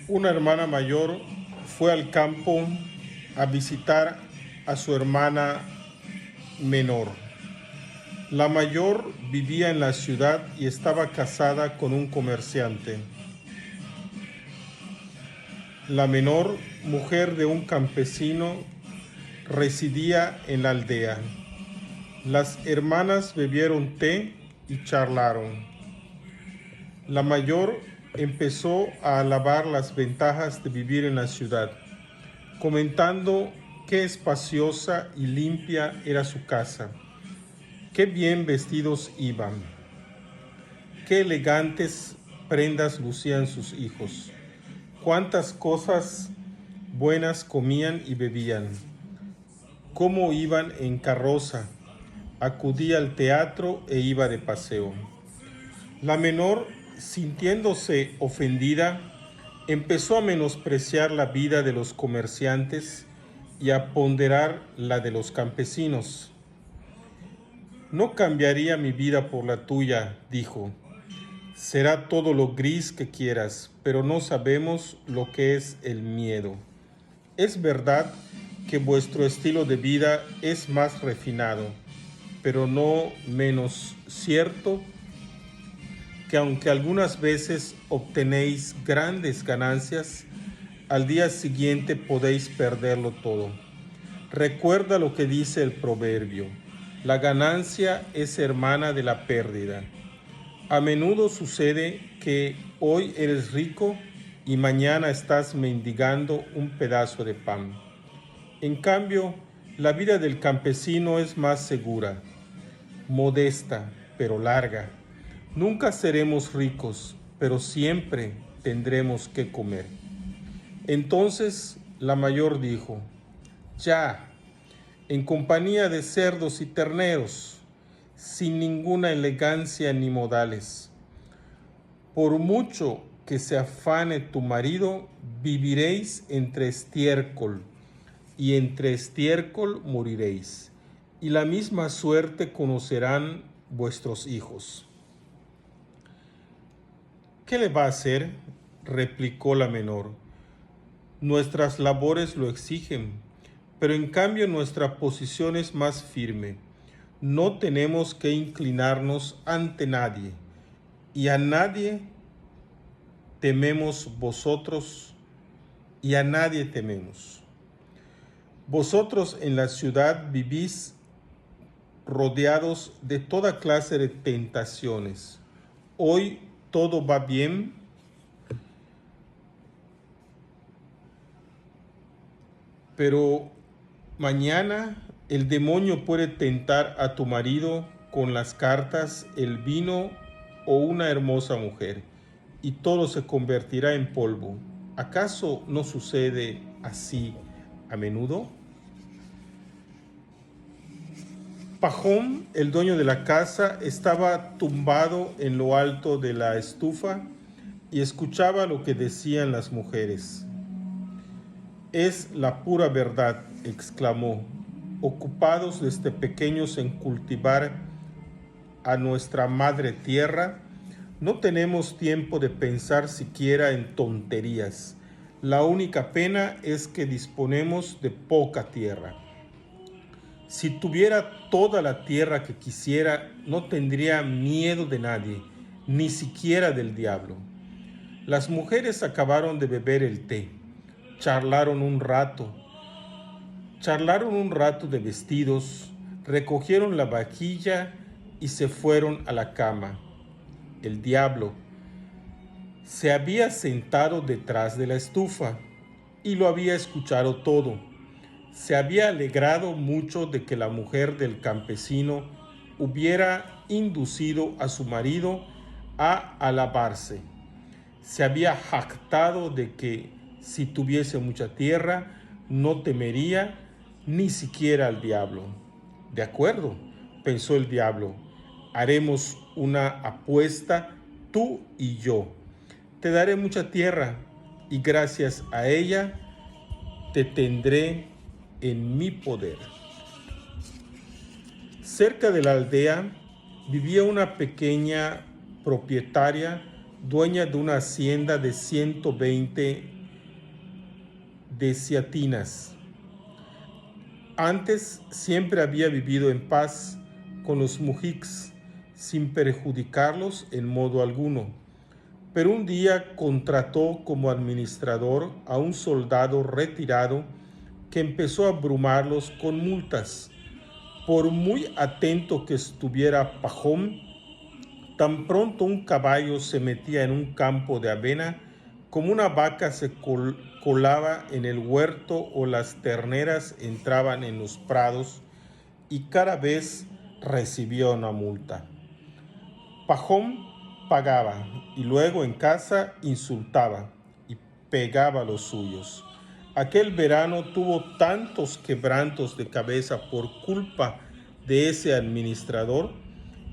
Una hermana mayor fue al campo a visitar a su hermana menor. La mayor vivía en la ciudad y estaba casada con un comerciante. La menor, mujer de un campesino, residía en la aldea. Las hermanas bebieron té y charlaron. La mayor empezó a alabar las ventajas de vivir en la ciudad, comentando qué espaciosa y limpia era su casa, qué bien vestidos iban, qué elegantes prendas lucían sus hijos, cuántas cosas buenas comían y bebían, cómo iban en carroza, acudía al teatro e iba de paseo. La menor, sintiéndose ofendida, empezó a menospreciar la vida de los comerciantes y a ponderar la de los campesinos. No cambiaría mi vida por la tuya, dijo. Será todo lo gris que quieras, pero no sabemos lo que es el miedo. Es verdad que vuestro estilo de vida es más refinado, pero no menos cierto que aunque algunas veces obtenéis grandes ganancias, al día siguiente podéis perderlo todo. Recuerda lo que dice el proverbio: la ganancia es hermana de la pérdida. A menudo sucede que hoy eres rico y mañana estás mendigando un pedazo de pan. En cambio, la vida del campesino es más segura, modesta, pero larga. Nunca seremos ricos, pero siempre tendremos que comer. Entonces la mayor dijo: ya, en compañía de cerdos y terneros, sin ninguna elegancia ni modales. Por mucho que se afane tu marido, viviréis entre estiércol, y entre estiércol moriréis, y la misma suerte conocerán vuestros hijos. ¿Qué le va a hacer?, replicó la menor. Nuestras labores lo exigen, pero en cambio nuestra posición es más firme. No tenemos que inclinarnos ante nadie, y a nadie tememos vosotros, y a nadie tememos. Vosotros en la ciudad vivís rodeados de toda clase de tentaciones. Hoy todo va bien, pero mañana el demonio puede tentar a tu marido con las cartas, el vino o una hermosa mujer, y todo se convertirá en polvo. ¿Acaso no sucede así a menudo? Pajón, el dueño de la casa, estaba tumbado en lo alto de la estufa y escuchaba lo que decían las mujeres. Es la pura verdad, exclamó, ocupados desde pequeños en cultivar a nuestra madre tierra, no tenemos tiempo de pensar siquiera en tonterías. La única pena es que disponemos de poca tierra. Si tuviera toda la tierra que quisiera, no tendría miedo de nadie, ni siquiera del diablo. Las mujeres acabaron de beber el té. Charlaron un rato de vestidos, recogieron la vajilla y se fueron a la cama. El diablo se había sentado detrás de la estufa y lo había escuchado todo. Se había alegrado mucho de que la mujer del campesino hubiera inducido a su marido a alabarse. Se había jactado de que si tuviese mucha tierra no temería ni siquiera al diablo. De acuerdo, pensó el diablo, haremos una apuesta tú y yo. Te daré mucha tierra y gracias a ella te tendré en mi poder. Cerca de la aldea vivía una pequeña propietaria, dueña de una hacienda de 120 deciatinas. Antes siempre había vivido en paz con los mujiks, sin perjudicarlos en modo alguno. Pero un día contrató como administrador a un soldado retirado que empezó a abrumarlos con multas. Por muy atento que estuviera Pajón, tan pronto un caballo se metía en un campo de avena, como una vaca se colaba en el huerto o las terneras entraban en los prados, y cada vez recibía una multa. Pajón pagaba y luego en casa insultaba y pegaba a los suyos. Aquel verano tuvo tantos quebrantos de cabeza por culpa de ese administrador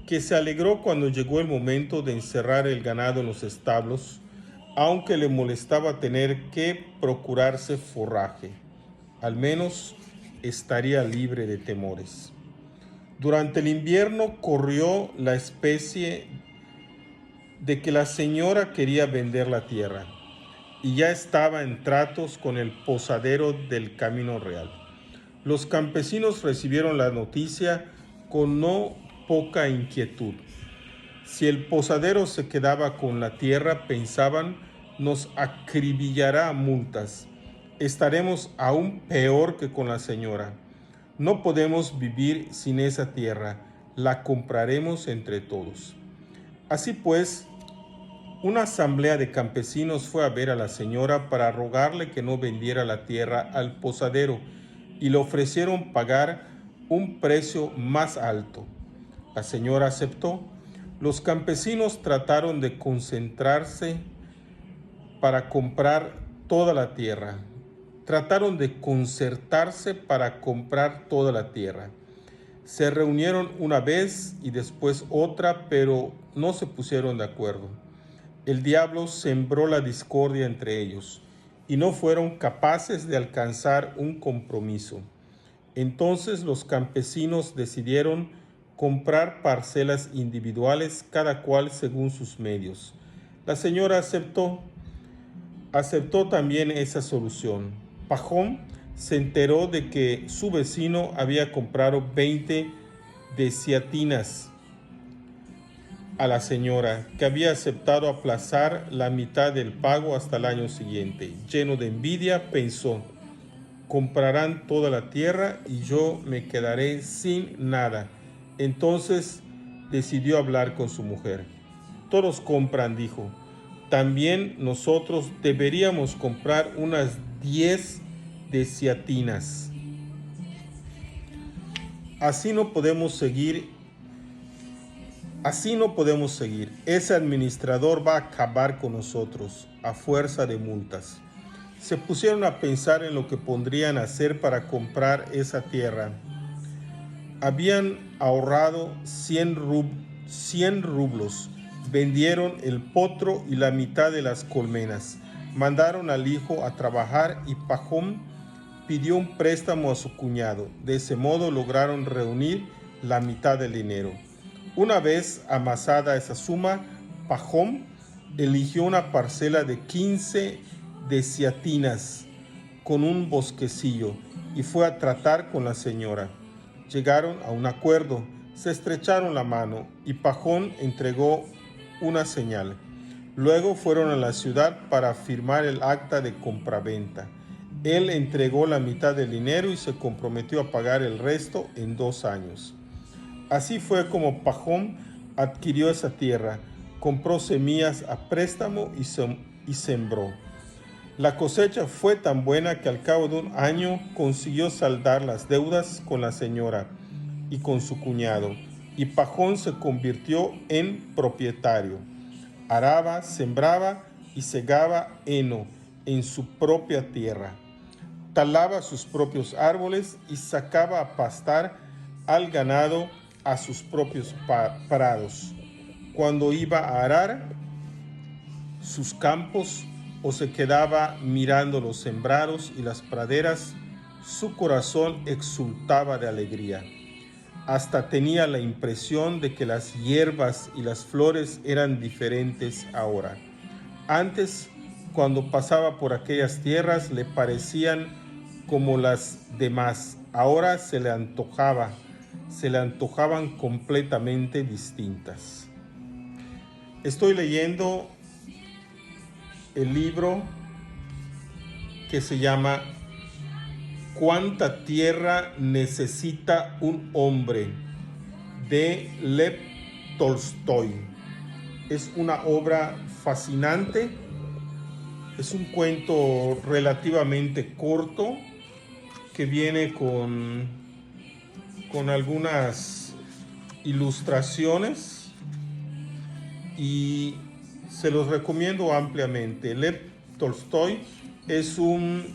que se alegró cuando llegó el momento de encerrar el ganado en los establos, aunque le molestaba tener que procurarse forraje. Al menos estaría libre de temores. Durante el invierno corrió la especie de que la señora quería vender la tierra y ya estaba en tratos con el posadero del Camino Real. Los campesinos recibieron la noticia con no poca inquietud. Si el posadero se quedaba con la tierra, pensaban, nos acribillará a multas. Estaremos aún peor que con la señora. No podemos vivir sin esa tierra, la compraremos entre todos. Así pues, una asamblea de campesinos fue a ver a la señora para rogarle que no vendiera la tierra al posadero y le ofrecieron pagar un precio más alto. La señora aceptó. Los campesinos trataron de concentrarse para comprar toda la tierra. Trataron de concertarse para comprar toda la tierra. Se reunieron una vez y después otra, pero no se pusieron de acuerdo. El diablo sembró la discordia entre ellos y no fueron capaces de alcanzar un compromiso. Entonces los campesinos decidieron comprar parcelas individuales, cada cual según sus medios. La señora aceptó también esa solución. Pajón se enteró de que su vecino había comprado 20 deciatinas a la señora, que había aceptado aplazar la mitad del pago hasta el año siguiente. Lleno de envidia, pensó, comprarán toda la tierra y yo me quedaré sin nada. Entonces decidió hablar con su mujer. Todos compran, dijo. También nosotros deberíamos comprar unas 10 deciatinas. Así no podemos seguir. Ese administrador va a acabar con nosotros a fuerza de multas. Se pusieron a pensar en lo que podrían hacer para comprar esa tierra. Habían ahorrado 100 rublos. Vendieron el potro y la mitad de las colmenas. Mandaron al hijo a trabajar y Pajón pidió un préstamo a su cuñado. De ese modo lograron reunir la mitad del dinero. Una vez amasada esa suma, Pajón eligió una parcela de 15 deciatinas con un bosquecillo y fue a tratar con la señora. Llegaron a un acuerdo, se estrecharon la mano y Pajón entregó una señal. Luego fueron a la ciudad para firmar el acta de compraventa. Él entregó la mitad del dinero y se comprometió a pagar el resto en 2 años. Así fue como Pajón adquirió esa tierra, compró semillas a préstamo y sembró. La cosecha fue tan buena que al cabo de un año consiguió saldar las deudas con la señora y con su cuñado, y Pajón se convirtió en propietario. Araba, sembraba y segaba heno en su propia tierra. Talaba sus propios árboles y sacaba a pastar al ganado a sus propios prados. Cuando iba a arar sus campos o se quedaba mirando los sembrados y las praderas, su corazón exultaba de alegría. Hasta tenía la impresión de que las hierbas y las flores eran diferentes ahora. Antes cuando pasaba por aquellas tierras le parecían como las demás. Ahora se le antojaban completamente distintas. Estoy leyendo el libro que se llama ¿Cuánta tierra necesita un hombre?, de Lev Tolstoy. Es una obra fascinante. Es un cuento relativamente corto que viene con algunas ilustraciones y se los recomiendo ampliamente. Lev Tolstoy es un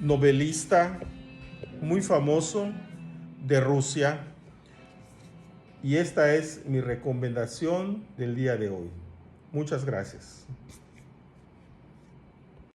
novelista muy famoso de Rusia y esta es mi recomendación del día de hoy. Muchas gracias.